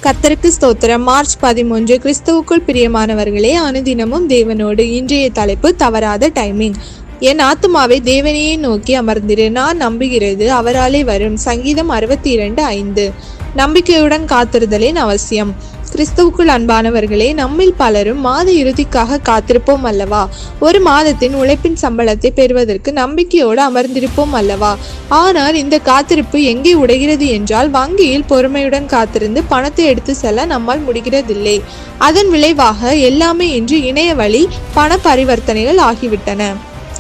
கர்த்தருக்கு ஸ்தோத்திரம். மார்ச் 13. கிறிஸ்துவுக்குள் பிரியமானவர்களே, அனுதினமும் தேவனோடு. இன்றைய தலைப்பு தவறாத டைமிங். என் ஆத்துமாவை தேவனையே நோக்கி அமர்ந்திரு, நான் நம்புகிறது அவராலே வரும். சங்கீதம் 62:5. நம்பிக்கையுடன் காத்திருதலின் அவசியம். கிறிஸ்துவுக்குள் அன்பானவர்களே, நம்மில் பலரும் மாத இறுதிக்காக காத்திருப்போம் அல்லவா? ஒரு மாதத்தின் உழைப்பின் சம்பளத்தை பெறுவதற்கு நம்பிக்கையோடு அமர்ந்திருப்போம் அல்லவா? ஆனால் இந்த காத்திருப்பு எங்கே உடைகிறது என்றால், வங்கியில் பொறுமையுடன் காத்திருந்து பணத்தை எடுத்து செல்ல நம்மால் முடிகிறதில்லை. அதன் விளைவாக எல்லாமே இன்று இணைய வழி பண பரிவர்த்தனைகள் ஆகிவிட்டன.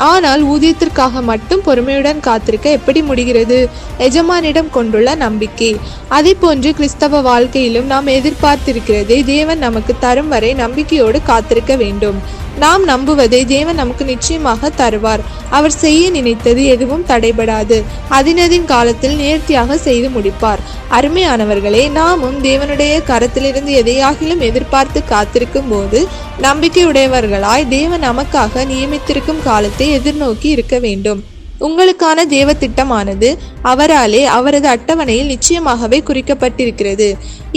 ஆனால் ஊதியத்திற்காக மட்டும் பொறுமையுடன் காத்திருக்க எப்படி முடிகிறது? எஜமானிடம் கொண்டுள்ள நம்பிக்கை. அதே போன்று கிறிஸ்தவ வாழ்க்கையிலும் நாம் எதிர்பார்த்திருக்கிறதை தேவன் நமக்கு தரும் வரை நம்பிக்கையோடு காத்திருக்க வேண்டும். நாம் நம்புவதை தேவன் நமக்கு நிச்சயமாக தருவார். அவர் செய்ய நினைத்தது எதுவும் தடைபடாது. அதினதின் காலத்தில் நேர்த்தியாக செய்து முடிப்பார். அருமையானவர்களே, நாமும் தேவனுடைய கரத்திலிருந்து எதையாகிலும் எதிர்பார்த்து காத்திருக்கும் போது நம்பிக்கையுடையவர்களாய் தேவன் நமக்காக நியமித்திருக்கும் காலத்தை எதிர்நோக்கி இருக்க வேண்டும். உங்களுக்கான தேவ திட்டமானது அவராலே அவரது அட்டவணையில் நிச்சயமாகவே குறிக்கப்பட்டிருக்கிறது.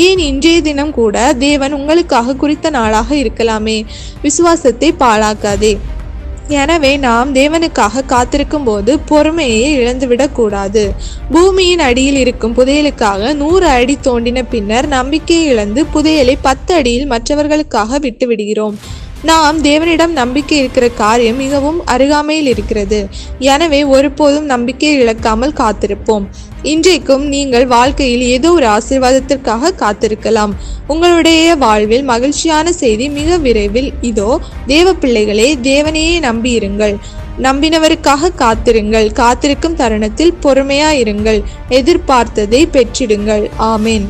ஏன் இன்றைய தினம் கூட தேவன் உங்களுக்காக குறித்த நாளாக இருக்கலாமே. விசுவாசத்தை பாழாக்காதே. எனவே நாம் தேவனுக்காக காத்திருக்கும் போது பொறுமையை இழந்துவிடக் கூடாது. பூமியின் அடியில் இருக்கும் புதையலுக்காக 100 அடி தோண்டின பின்னர் நம்பிக்கையை இழந்து புதையலை 10 அடியில் மற்றவர்களுக்காக விட்டு விடுகிறோம். நாம் தேவனிடம் நம்பிக்கை இருக்கிற காரியம் மிகவும் அருகாமையில் இருக்கிறது. எனவே ஒருபோதும் நம்பிக்கையை இழக்காமல் காத்திருப்போம். இன்றைக்கும் நீங்கள் வாழ்க்கையில் ஏதோ ஒரு ஆசீர்வாதத்திற்காக காத்திருக்கலாம். உங்களுடைய வாழ்வில் மகிழ்ச்சியான செய்தி மிக விரைவில் இதோ. தேவ பிள்ளைகளே, தேவனையே நம்பியிருங்கள். நம்பினவருக்காக காத்திருங்கள். காத்திருக்கும் தருணத்தில் பொறுமையாயிருங்கள். எதிர்பார்த்ததை பெற்றிடுங்கள். ஆமேன்.